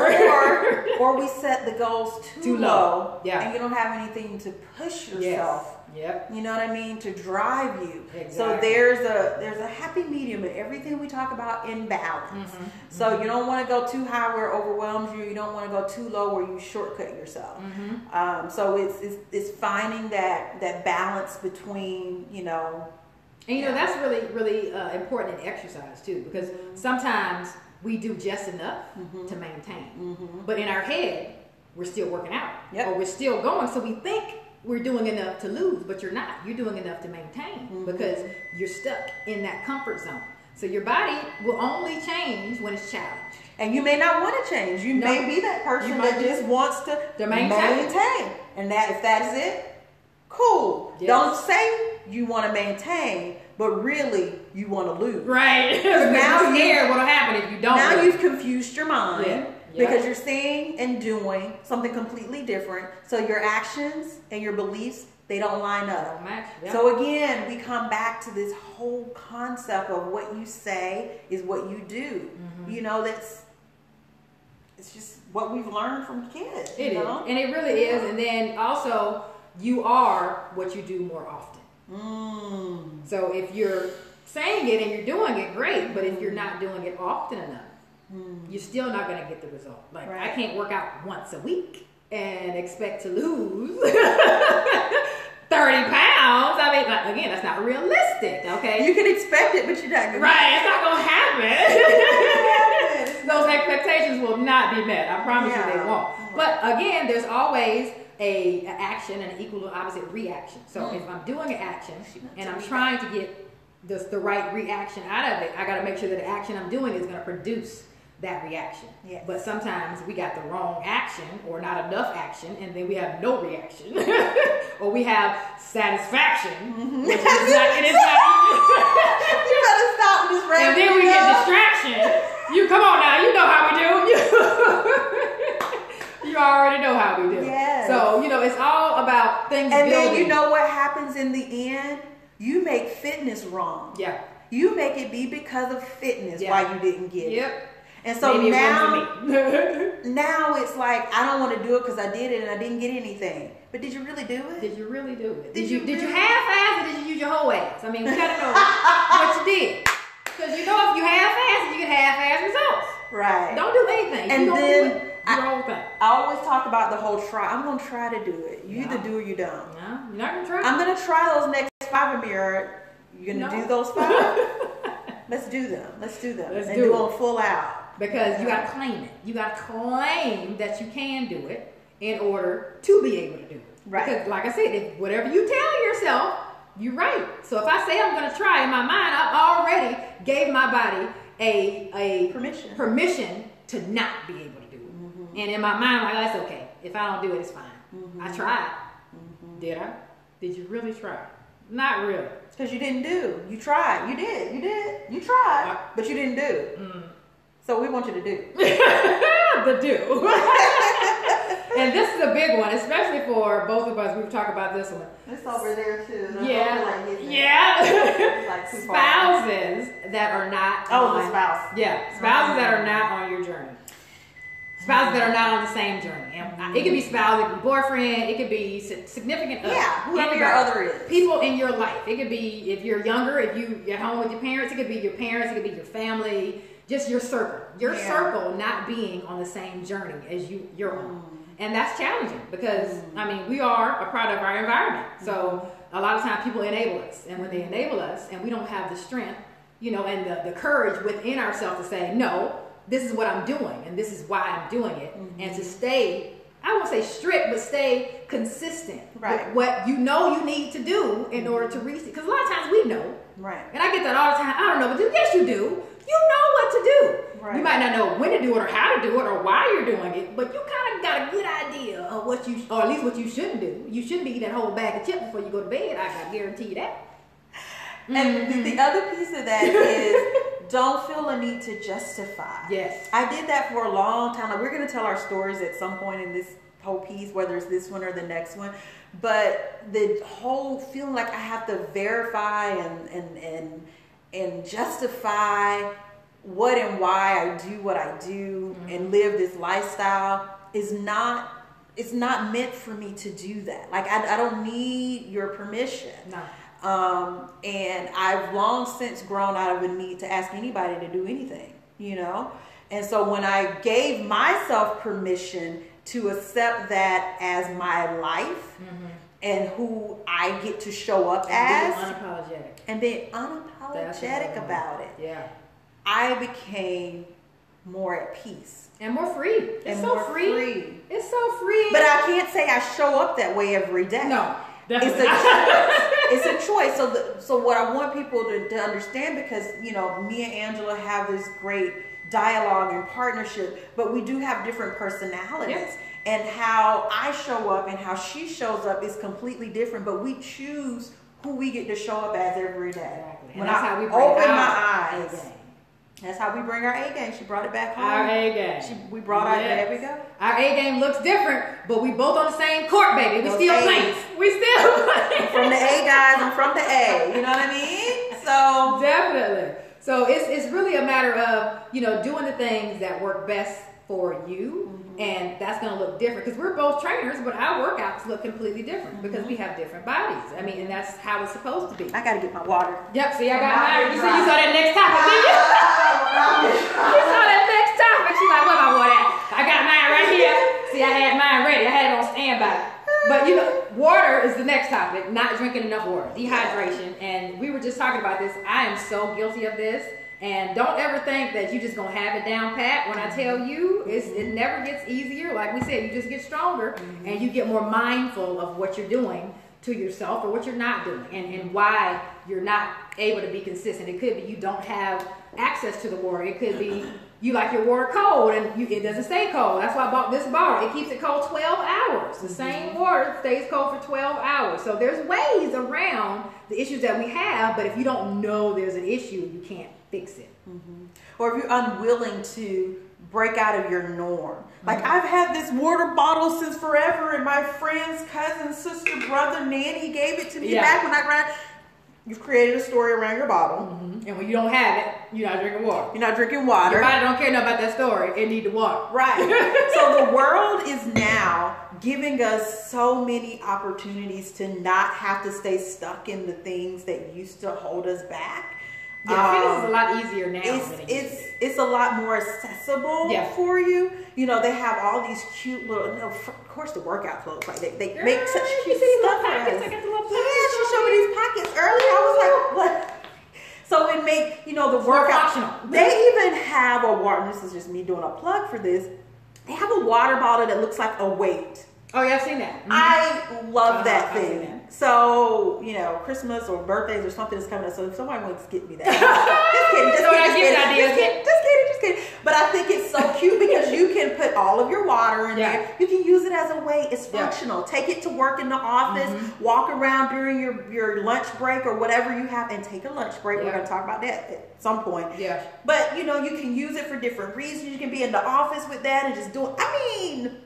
Or we set the goals too low, and you don't have anything to push yourself. Yes. Yep. You know what I mean? To drive you. Exactly. So there's a happy medium in everything we talk about, in balance. So you don't want to go too high where it overwhelms you. You don't want to go too low where you shortcut yourself. So it's finding that balance between And that's really, really important in exercise too, because sometimes we do just enough to maintain, but in our head we're still working out, or we're still going. So we think we're doing enough to lose, but you're not. You're doing enough to maintain because you're stuck in that comfort zone. So your body will only change when it's challenged. And you may not want to change. You may be that person that just wants to maintain. And that if that is it, cool. Yes. Don't say you want to maintain, but really you want to lose. Right. Because now you're scared what'll happen if you don't. Now you've confused your mind. Because you're saying and doing something completely different. So your actions and your beliefs, they don't line up. Don't match. So again, we come back to this whole concept of what you say is what you do. It's just what we've learned from kids. It is. And it really is. And then also, you are what you do more often. So if you're saying it and you're doing it, great. But if you're not doing it often enough, you're still not going to get the result. Like, I can't work out once a week and expect to lose 30 pounds. I mean, again, that's not realistic, okay? You can expect it, but you're not going to. Right, it's not going to happen. Those expectations will not be met. I promise you they won't. But again, there's always an action and an equal and opposite reaction. So if I'm doing an action and I'm trying to get the right reaction out of it, I got to make sure that the action I'm doing is going to produce that reaction. But sometimes we got the wrong action or not enough action, and then we have no reaction. Or we have satisfaction, which is not, it is not. You better stop this right. And then we get distraction. You come on now, you know how we do. You already know how we do. Yes. So, it's all about things and building. then you know what happens in the end? You make fitness wrong. Yeah. You make it be because of fitness why you didn't get it. And so maybe now it's like, I don't want to do it because I did it and I didn't get anything. But did you really do it? Did you really do it? Did you half-ass or did you use your whole ass? I mean, we got to know what you did. Because if you half-ass, you get half-ass results. Right. Don't do anything. And then your whole thing. I always talk about the whole try. I'm going to try to do it. You either do or you don't. No, you're not going to try. I'm going to try those next 5 of You're going to do those 5? Let's do them. Let's do them. Let's and do them full out. Because you got to claim it. You got to claim that you can do it in order to be able to do it. Right. Because, like I said, if whatever you tell yourself, you're right. So if I say I'm going to try, in my mind, I already gave my body a permission to not be able to do it. And in my mind, I'm like, that's okay. If I don't do it, it's fine. I tried. Did I? Did you really try? Not really. Because you didn't do. You tried. You did. You tried, but you didn't do. So we want you to do. The do. And this is a big one, especially for both of us. We've talked about this one. It's over there too. Yeah. Like spouses that are not the spouse. Yeah. Spouses that are not on your journey. Spouses that are not on the same journey. And it could be spouse, it could be boyfriend, it could be significant other. Yeah, whoever your other is. People in your life. It could be, if you're younger, if you're home with your parents, it could be your parents, it could be your family, just your circle. Your circle not being on the same journey as you're on. And that's challenging because, I mean, we are a product of our environment. So a lot of times people enable us. And when they enable us and we don't have the strength, you know, and the courage within ourselves to say, no, this is what I'm doing and this is why I'm doing it. And to stay, I won't say strict, but stay consistent with what you know you need to do in order to reach it. Because a lot of times we know. Right. And I get that all the time. I don't know, but yes, you do. You know what to do. Right. You might not know when to do it or how to do it or why you're doing it, but you kind of got a good idea of what you, or at least what you shouldn't do. You shouldn't be eating that whole bag of chips before you go to bed. I guarantee you that. And the other piece of that is don't feel a need to justify. Yes. I did that for a long time. Like, we're going to tell our stories at some point in this whole piece, whether it's this one or the next one. But the whole feeling like I have to verify and justify what and why I do what I do and live this lifestyle is not, it's not meant for me to do that. Like, I don't need your permission. No. And I've long since grown out of a need to ask anybody to do anything, you know? And so when I gave myself permission to accept that as my life and who I get to show up as. And being unapologetic about it. Yeah. I became more at peace. And more free. It's so free. It's so free. But I can't say I show up that way every day. No. Definitely. It's a choice. It's a choice. So what I want people to understand, because, you know, me and Angela have this great dialogue and partnership, but we do have different personalities. Yes. And how I show up and how she shows up is completely different, but we choose who we get to show up as every day. Exactly. When that's I how we bring open our my eyes. That's how we bring our A game. She brought it back home. Our A game. We brought our, there we go. Our A game looks different, but we both on the same court, baby. We still playing. We still playing. From the A guys and from the A. You know what I mean? So definitely. So it's really a matter of, you know, doing the things that work best for you. And that's going to look different because we're both trainers, but our workouts look completely different because we have different bodies. I mean, and that's how it's supposed to be. I got to get my water. Yep, see, I got mine. You saw that next topic, didn't you? You saw that next topic. She's like, where my water at? I got mine right here. See, I had mine ready. I had it on standby. But, you know, water is the next topic, not drinking enough water, dehydration. And we were just talking about this. I am so guilty of this. And don't ever think that you just gonna have it down pat. When I tell you, it never gets easier. Like we said, you just get stronger and you get more mindful of what you're doing to yourself or what you're not doing and why you're not able to be consistent. It could be you don't have access to the water. It could be you like your water cold and it doesn't stay cold. That's why I bought this bottle. It keeps it cold 12 hours. The same water stays cold for 12 hours. So there's ways around the issues that we have, but if you don't know there's an issue, you can't fix it. Or if you're unwilling to break out of your norm. Like, I've had this water bottle since forever, and my friend's cousin, sister, brother, nanny gave it to me back when I ran. You've created a story around your bottle. And when you don't have it, you're not drinking water. You're not drinking water. Your body don't care enough about that story. It need the water. Right. So the world is now giving us so many opportunities to not have to stay stuck in the things that used to hold us back. Yeah, I feel it's a lot easier now. It's a lot more accessible for you. You know, they have all these cute little, of course the workout clothes, like they make such cute stuff for us. Yeah, she showed me these pockets earlier. I was like, what? So it make, you know, the workout. They even have a water, this is just me doing a plug for this. They have a water bottle that looks like a weight. Oh yeah, I've seen that. I love that thing. So, you know, Christmas or birthdays or something is coming up. So if somebody wants to get me that, just kidding. But I think it's so cute because you can put put all of your water in there. You can use it as a weight. It's functional. Take it to work in the office, walk around during your lunch break or whatever you have, and take a lunch break. We're going to talk about that at some point. Yeah. But, you know, you can use it for different reasons. You can be in the office with that and just do it. I mean,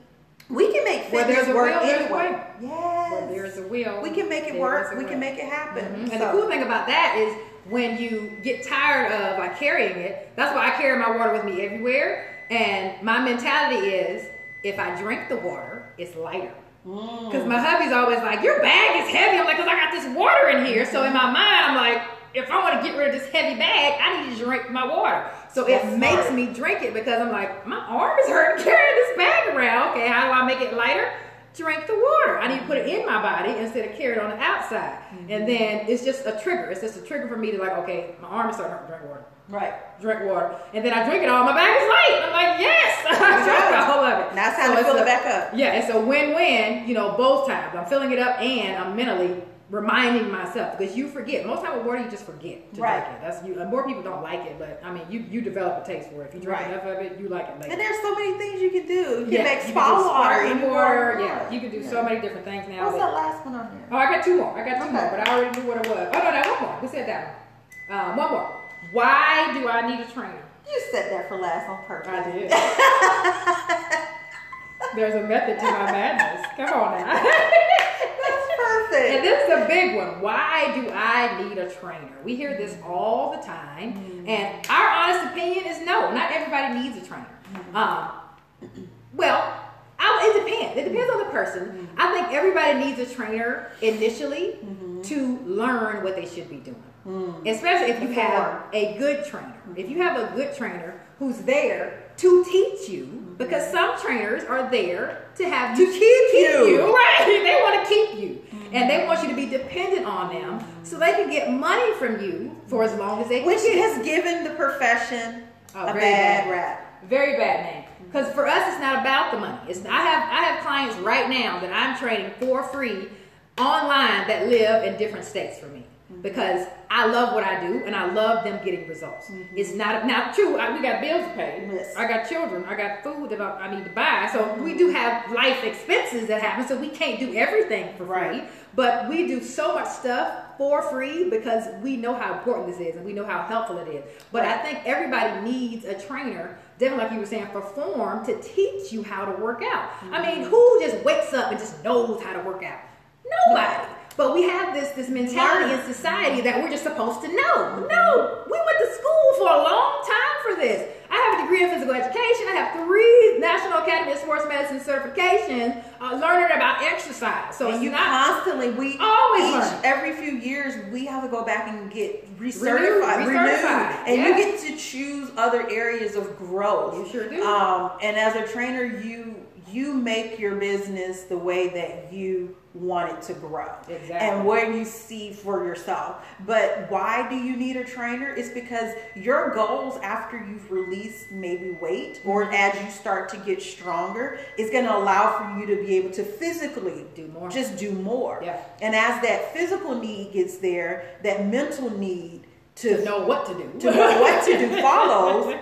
we can make fitness work anyway. Yes. Where there's a will, we can make it work. We can make it happen. And the cool thing about that is when you get tired of like carrying it, that's why I carry my water with me everywhere. And my mentality is, if I drink the water, it's lighter. Because my hubby's always like, your bag is heavy. I'm like, because I got this water in here. So in my mind, I'm like, if I want to get rid of this heavy bag, I need to drink my water. So it makes me drink it because I'm like, my arm is hurting carrying this bag around. Okay, how do I make it lighter? Drink the water. I need to put it in my body instead of carry it on the outside. And then it's just a trigger. It's just a trigger for me to like, okay, my arm is starting to hurt. Drink water. Right. Drink water. And then I drink it all. My bag is light. I'm like, yes. I drank all of it. Now it's time to fill it back up. Yeah, it's a win-win, you know, both times. I'm filling it up and I'm mentally reminding myself, because you forget. Most time with water, you just forget to drink it. That's you. More people don't like it, but I mean, you develop a taste for it. If you drink enough of it, you like it later. And there's so many things you can do. You can make spa water. Yeah, you can do so many different things now. What's that last one on here? Oh, I got two more. But I already knew what it was. Oh no, one more. We said that one. One more. Why do I need a trainer? You said that for last on purpose. I did. There's a method to my madness. Come on now. Perfect. And this is a big one. Why do I need a trainer? We hear this all the time. And our honest opinion is no, not everybody needs a trainer. It depends. It depends on the person. I think everybody needs a trainer initially to learn what they should be doing. Especially if you have a good trainer. If you have a good trainer who's there to teach you, because some trainers are there to have you keep you. Right. They want to keep you. And they want you to be dependent on them so they can get money from you for as long as they can. Which has given the profession a bad rap. Very bad name. Because for us, it's not about the money. I have clients right now that I'm training for free online that live in different states for me. Because I love what I do and I love them getting results. It's not true. We got bills to pay. Yes. I got children. I got food that I need to buy. So we do have life expenses that happen. So we can't do everything for free. But we do so much stuff for free because we know how important this is and we know how helpful it is. But I think everybody needs a trainer, definitely like you were saying, for form to teach you how to work out. I mean, who just wakes up and just knows how to work out? Nobody. But we have this mentality in society that we're just supposed to know. No, we went to school for a long time for this. I have a degree in physical education. I have 3 National Academy of Sports Medicine certifications learning about exercise. So and it's not constantly, we always learn. Every few years, we have to go back and get recertified. And you get to choose other areas of growth. You sure do. And as a trainer, you make your business the way that you want it to grow. Exactly. And what you see for yourself. But why do you need a trainer? It's because your goals after you've released maybe weight or as you start to get stronger is going to allow for you to be able to physically do more. Just do more. Yeah. And as that physical need gets there, that mental need to know what to do. Follows.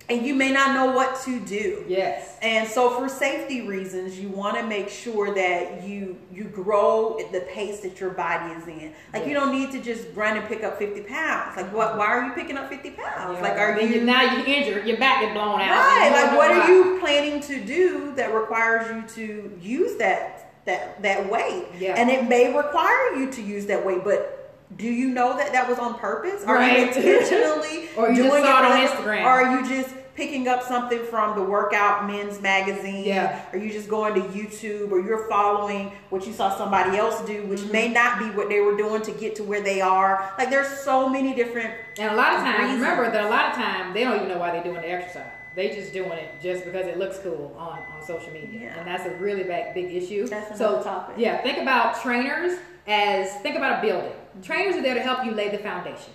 And you may not know what to do. Yes. And so for safety reasons, you want to make sure that you grow at the pace that your body is in. Like you don't need to just run and pick up 50 pounds. Like why are you picking up 50 pounds? Like now you're injured, your back is blown out. Right. Like what are you planning to do that requires you to use that weight? Yeah. And it may require you to use that weight, but do you know that was on purpose? Are you intentionally or you just saw it on Instagram? Or are you just picking up something from the Workout Men's Magazine? Yeah. Are you just going to YouTube, or you're following what you saw somebody else do, which may not be what they were doing to get to where they are? Like there's so many different And a lot of times, remember that a lot of times they don't even know why they're doing the exercise. They just doing it just because it looks cool on social media. Yeah. And that's a really big issue. That's another topic. Yeah, think about trainers think about a building. Trainers are there to help you lay the foundation.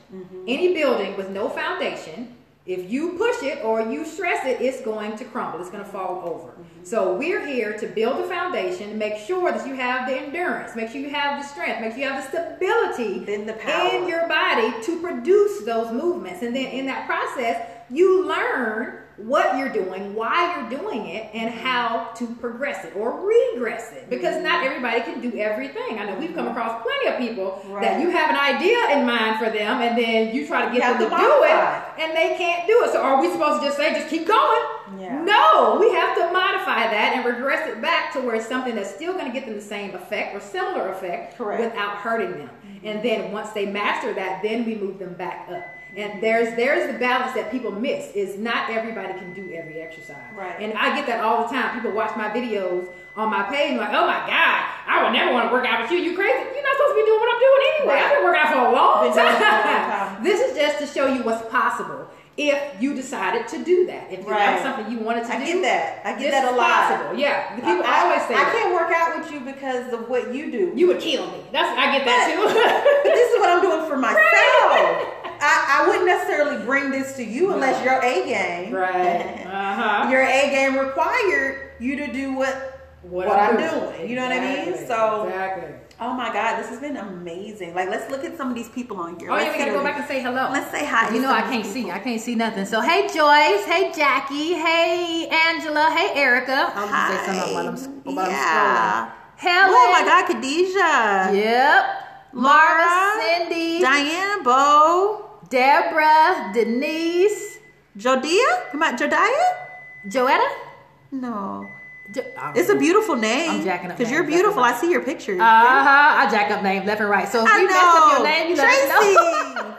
Any building with no foundation, if you push it or you stress it, it's going to crumble. It's going to fall over. So we're here to build the foundation, make sure that you have the endurance, make sure you have the strength, make sure you have the stability in the power in your body to produce those movements. And then in that process, you learn what you're doing, why you're doing it, and how to progress it or regress it. Because not everybody can do everything. I know we've come across plenty of people that you have an idea in mind for them, and then you try to get them to do it, and they can't do it. So are we supposed to just say, just keep going? Yeah. No, we have to modify that and regress it back to where it's something that's still going to get them the same effect or similar effect without hurting them. And then once they master that, then we move them back up. And there's the balance that people miss, is not everybody can do every exercise. Right. And I get that all the time. People watch my videos on my page and like, oh my God, I would never want to work out with you. You crazy? You're not supposed to be doing what I'm doing anyway. I've been working out for a long time. This is just to show you what's possible if you decided to do that. If that was something you wanted to do. I get that. I get that a lot. Possible. Yeah. The people always say I can't work out with you because of what you do. You would kill me. I get that too. But this is what I'm doing for myself. I wouldn't necessarily bring this to you unless your A game. Right. Your A game required you to do what I'm doing. You know what I mean? So oh my God, this has been amazing. Like, let's look at some of these people on here. Oh yeah, we gotta go back and say hello. Let's say hi. You know I can't see. I can't see nothing. So hey Joyce, hey Jackie, hey Angela, hey Erica. I'm gonna say something while I'm scrolling. Helen. Oh my God, Khadijah. Yep. Laura, Cindy, Diane, Bo, Deborah, Denise, Jodia? Come on, Jodiah? Joetta? No. It's a beautiful name. I'm jacking up because you're beautiful. I see your pictures. I jack up names left and right. So if we messed up your name, you let us know.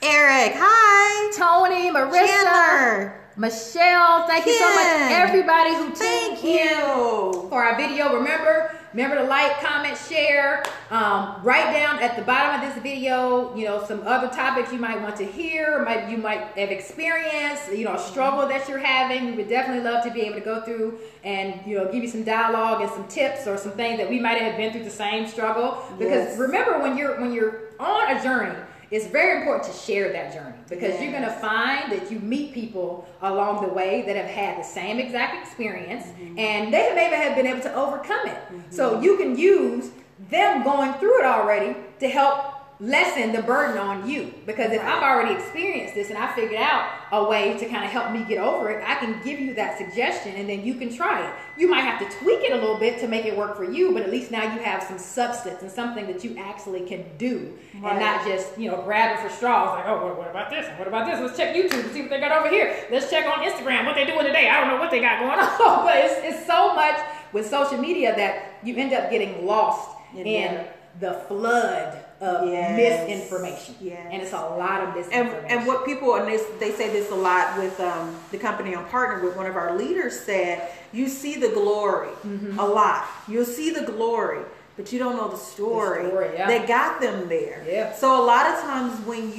Eric, hi. Tony, Marissa, Chandler, Michelle. Thank you so much, everybody who tuned in for our video. Remember to like, comment, share. Write down at the bottom of this video, some other topics you might want to hear, you might have experienced, a struggle that you're having. We would definitely love to be able to go through and, give you some dialogue and some tips or some things that we might have been through the same struggle. Because remember, when you're on a journey, it's very important to share that journey, because you're going to find that you meet people along the way that have had the same exact experience, and they may have been able to overcome it. So you can use them going through it already to help lessen the burden on you. Because if I've already experienced this and I figured out a way to kind of help me get over it, I can give you that suggestion and then you can try it. You might have to tweak it a little bit to make it work for you, but at least now you have some substance and something that you actually can do, and not just, grabbing for straws like, oh, what about this? What about this? Let's check YouTube and see what they got over here. Let's check on Instagram what they're doing today. I don't know what they got going on. But it's so much with social media that you end up getting lost in the flood of misinformation. And it's a lot of misinformation. And what people, and they say this a lot with the company I'm partnered with, one of our leaders said, you see the glory a lot. You'll see the glory, but you don't know the story that got them there. So a lot of times when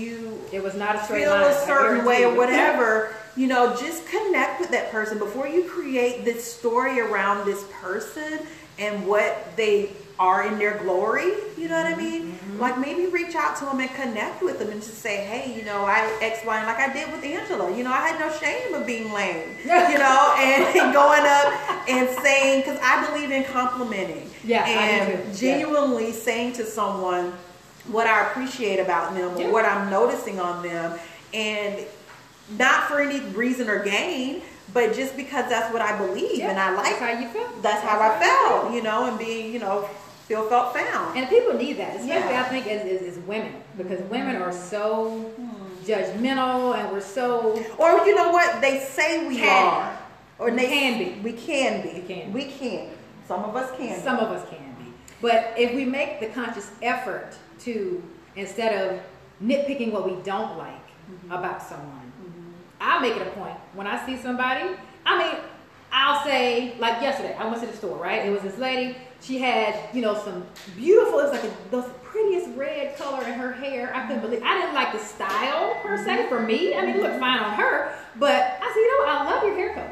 it was not a straight feel line, a certain way or whatever, just connect with that person before you create this story around this person and what they are in their glory. You know what I mean? Like, maybe reach out to them and connect with them and just say, hey, I X, Y, and like I did with Angela. I had no shame of being lame, and going up and saying, because I believe in complimenting and genuinely saying to someone what I appreciate about them or what I'm noticing on them, and not for any reason or gain, but just because that's what I believe and I like. That's how you feel. That's how I felt, and being, felt found. And people need that, especially I think as women, because women are so judgmental and we're so. Or you know what they say we are, or we can be. We can be. We can. Some of us can. Some of us can be. But if we make the conscious effort to, instead of nitpicking what we don't like about someone, I'll make it a point when I see somebody. I'll say, like yesterday, I went to the store, right? It was this lady. She had, some beautiful, it was like the prettiest red color in her hair. I couldn't believe, I didn't like the style per se for me. It looked fine on her, but I said, I love your hair color.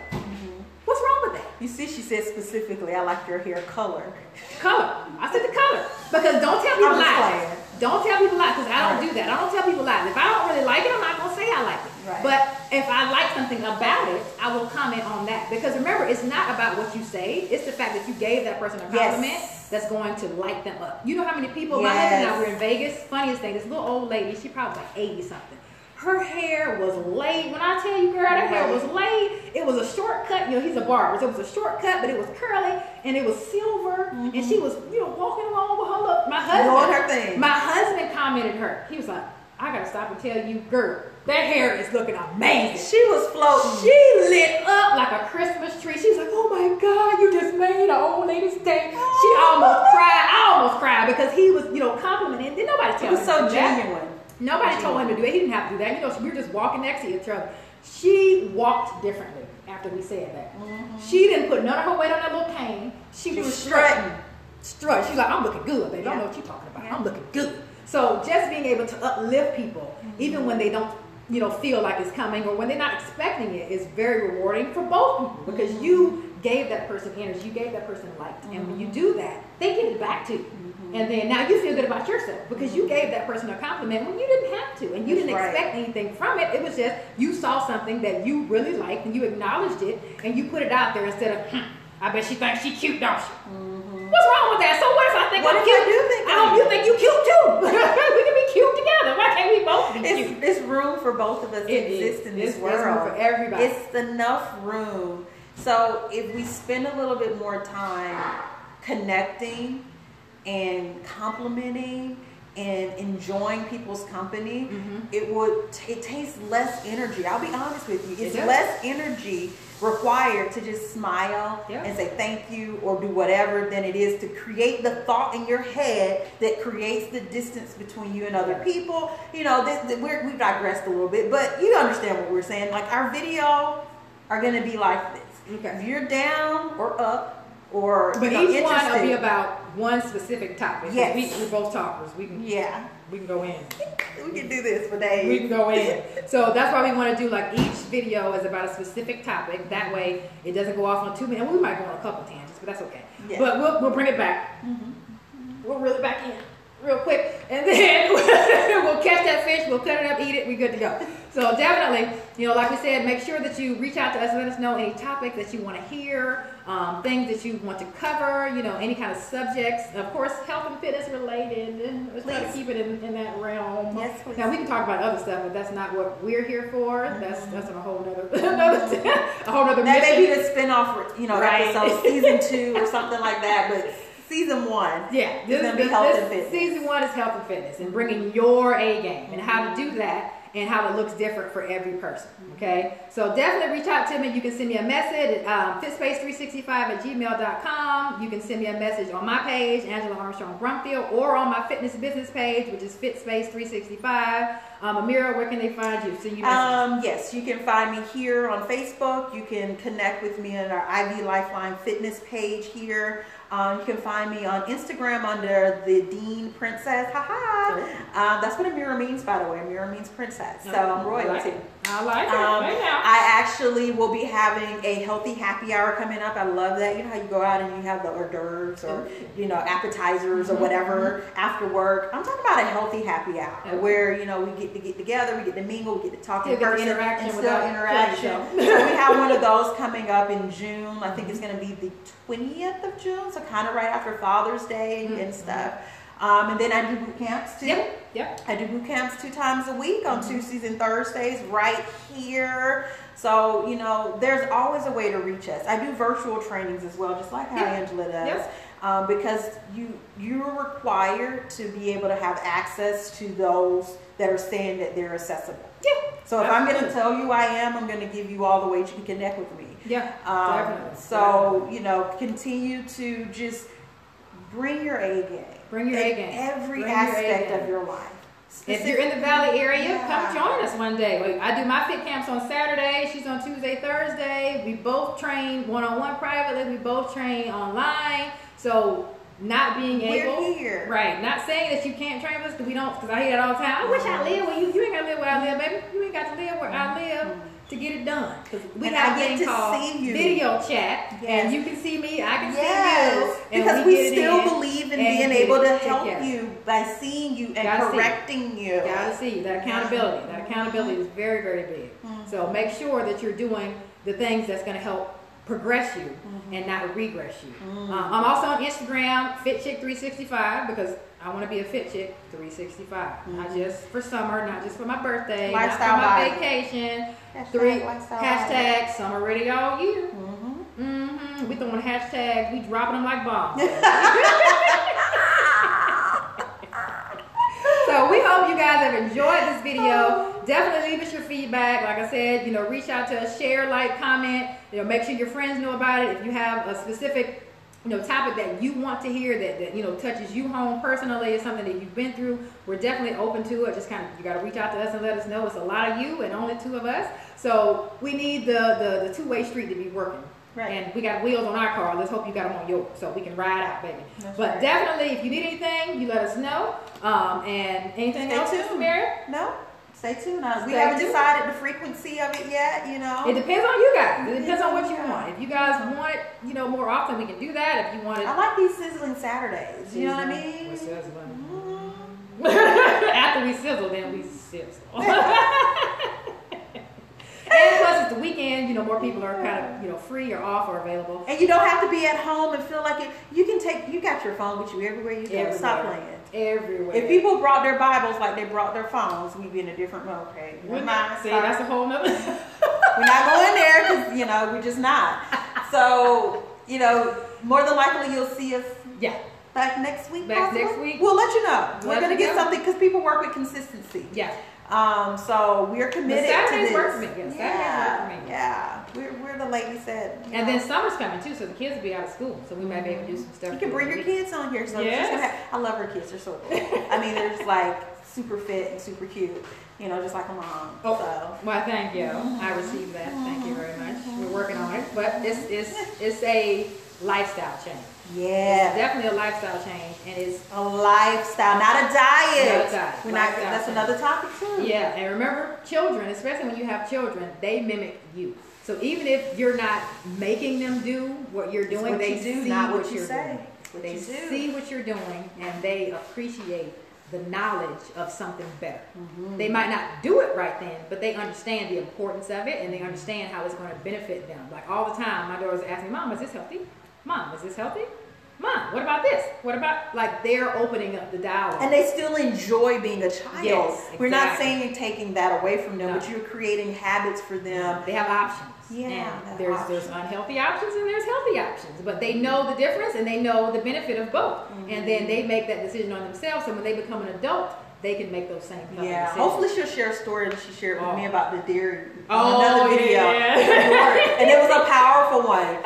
What's wrong with that? You see, she said specifically, I like your hair color. Color. I said the color. Because don't tell people lies. Don't tell people lies, because I don't do that. I don't tell people lies. If I don't really like it, I'm not going to say I like it. But if I like something about it, I will comment on that. Because remember, it's not about what you say. It's the fact that you gave that person a compliment that's going to light them up. You know how many people, my husband and I were in Vegas. Funniest thing, this little old lady, she probably was like 80 something. Her hair was laid. When I tell you, girl, her hair was laid. It was a shortcut. You know, he's a barber. So it was a shortcut, but it was curly and it was silver. And she was, you know, walking along with her look. My husband commented her. He was like, I gotta stop and tell you, girl, that hair is looking amazing. She was floating. She lit up like a Christmas tree. She was like, oh my God, you just made an old lady's day. She almost cried. I almost cried because he was, you know, complimenting. Didn't nobody tell him? It was so genuine. Nobody told him to do it. He didn't have to do that. You know, we were just walking next to each other. She walked differently after we said that. She didn't put none of her weight on that little cane. She was strutting. She's like, I'm looking good, baby. I don't know what you're talking about. I'm looking good. So just being able to uplift people, even when they don't, you know, feel like it's coming or when they're not expecting it, is very rewarding for both people because you gave that person energy, you gave that person light, and when you do that, they give it back to you. And then now you feel good about yourself because you gave that person a compliment when you didn't have to, and you didn't expect anything from it. It was just you saw something that you really liked and you acknowledged it and you put it out there instead of, I bet she thinks she cute, don't she? What's wrong with that? So what if I think I'm cute? I hope you think you cute too. We can be cute together. Why can't we both be cute? It's room for both of us to exist in this world. It's room for everybody. It's enough room. So if we spend a little bit more time connecting and complimenting and enjoying people's company, it takes less energy. I'll be honest with you. It's less energy required to just smile and say thank you or do whatever than it is to create the thought in your head that creates the distance between you and other people. You know, we digressed a little bit, but you understand what we're saying. Like our video are going to be like this. If you're down or up or but each one will be about one specific topic. Yes. We're both talkers. We can go in. We can do this for days. We can go in. So that's why we want to do like each video is about a specific topic. That way it doesn't go off on too many. We might go on a couple tangents, but that's okay. Yeah. But we'll bring it back. We'll reel it back in real quick, and then we'll catch that fish. We'll cut it up, eat it. We're good to go. So definitely, you know, like we said, make sure that you reach out to us and let us know any topics that you want to hear, things that you want to cover, you know, any kind of subjects. Of course, health and fitness related. Let's try to keep it in that realm. Yes, please. Now we can talk about other stuff, but that's not what we're here for. That's on a whole nother a whole nother mission. That may be the spinoff, you know, episode, season 2 or something like that, but Season 1 is going to be health and fitness. Season 1 is health and fitness and bringing your A game and how to do that and how it looks different for every person. Okay, so definitely reach out to me. You can send me a message at fitspace365@gmail.com. You can send me a message on my page, Angela Armstrong Brumfield, or on my fitness business page, which is Fitspace365. Amira, where can they find you? Send you yes, you can find me here on Facebook. You can connect with me on our Ivy Lifeline fitness page here. You can find me on Instagram under the Dean Princess. That's what Amira means, by the way. Amira means princess. So I'm royalty. I like it. Right now. I actually will be having a healthy happy hour coming up. I love that. You know how you go out and you have the hors d'oeuvres or, you know, appetizers or whatever after work. I'm talking about a healthy happy hour where, you know, we get together, we get to mingle, we get to talk in person, interaction. So we have one of those coming up in June. I think it's going to be the 20th of June, so kind of right after Father's Day and stuff. And then I do boot camps too. Yep. I do boot camps 2 times a week on Tuesdays and Thursdays right here. So, you know, there's always a way to reach us. I do virtual trainings as well, just like how Angela does. Because you're required to be able to have access to those that are saying that they're accessible. So if I'm going to tell you I'm going to give you all the ways you can connect with me. Definitely. So, you know, continue to just bring your A game. Bring your A game. Every aspect of your life. If you're in the Valley area, come join us one day. I do my fit camps on Saturday. She's on Tuesday, Thursday. We both train one-on-one privately. We both train online. So not being able, we're here. Right? Not saying that you can't train with us because I hear that all the time. I wish I lived where you ain't gotta live where I live, baby. You ain't got to live where I live to get it done. Because we have a thing called video chat, and you can see me, I can see you, and because we still believe in being able to help you by seeing you and correcting you. Gotta see you. That accountability. That accountability is very, very big. So make sure that you're doing the things that's going to help progress you and not regress you. I'm also on Instagram, FitChick365, because I want to be a fit chick 365. Not just for summer, not just for my birthday, Lifestyle not for my body. vacation. Lifestyle Hashtag summer ready all year. We throwing hashtags, we dropping them like bombs. So we hope you guys have enjoyed this video. Definitely leave us your feedback. Like I said, reach out to us, share, like, comment. Make sure your friends know about it. If you have a specific topic that you want to hear that touches you home personally, or something that you've been through, we're definitely open to it. Just you got to reach out to us and let us know. It's a lot of you and only 2 of us, so we need the two-way street to be working. Right. And we got wheels on our car. Let's hope you got them on yours, so we can ride out, baby. But definitely, if you need anything, you let us know. And anything else, Mary? No. Stay tuned. We haven't decided the frequency of it yet, It depends on you guys. It depends on what you want. If you guys want it, more often, we can do that. If you want it. I like these sizzling Saturdays. You know what I mean? We're sizzling. After we sizzle, then we sizzle. And plus, it's the weekend. More people are kind of free or off or available. And you don't have to be at home and feel like it. You got your phone with you everywhere you go. Stop playing. Everywhere. If people brought their Bibles like they brought their phones, we'd be in a different mode. Okay, that's a whole nother. We're not going there because we're just not. So more than likely you'll see us. Yeah. Back next week. Next week. We'll let you know. We're gonna get something because people work with consistency. Yeah. So we're committed to this. Work for me. Saturdays work for me. Yeah. We're the lady said. And then summer's coming too, so the kids will be out of school, so we might be able to do some stuff. You can bring your kids on here. So I love her kids. They're so cool. I mean, they're just like super fit and super cute. Just like a mom. Oh, so. Well, thank you. I received that. Thank you very much. We're working on it, but it's a lifestyle change. Yeah, it's definitely a lifestyle change, and it's a lifestyle, not a diet. That's another topic too. Yeah, and remember, children, especially when you have children, they mimic you. So even if you're not making them do what you're doing, they see what you're doing. They see what you're doing, and they appreciate the knowledge of something better. They might not do it right then, but they understand the importance of it, and they understand how it's going to benefit them. Like all the time, my daughters ask me, "Mom, is this healthy? Mom, is this healthy? Mom, what about this? What about," like they're opening up the dialogue. And they still enjoy being a child. Yes, exactly. We're not saying taking that away from them, but you're creating habits for them. They have options. Yeah. And there's unhealthy options and there's healthy options. But they know the difference and they know the benefit of both. And then they make that decision on themselves. And when they become an adult, they can make those same decisions. Hopefully she'll share a story that she shared with me about the dairy. Another video. And it was a powerful one.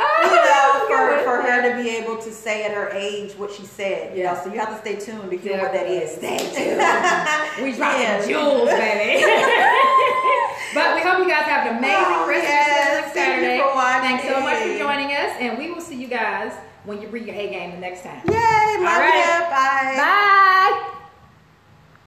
For her to be able to say at her age what she said. So you have to stay tuned to hear what that is. Stay tuned. We dropping jewels, baby. But we hope you guys have an amazing rest of your Saturday. Thanks so much for joining us. And we will see you guys when you bring your A game the next time. Yay. Love you. Bye. Bye.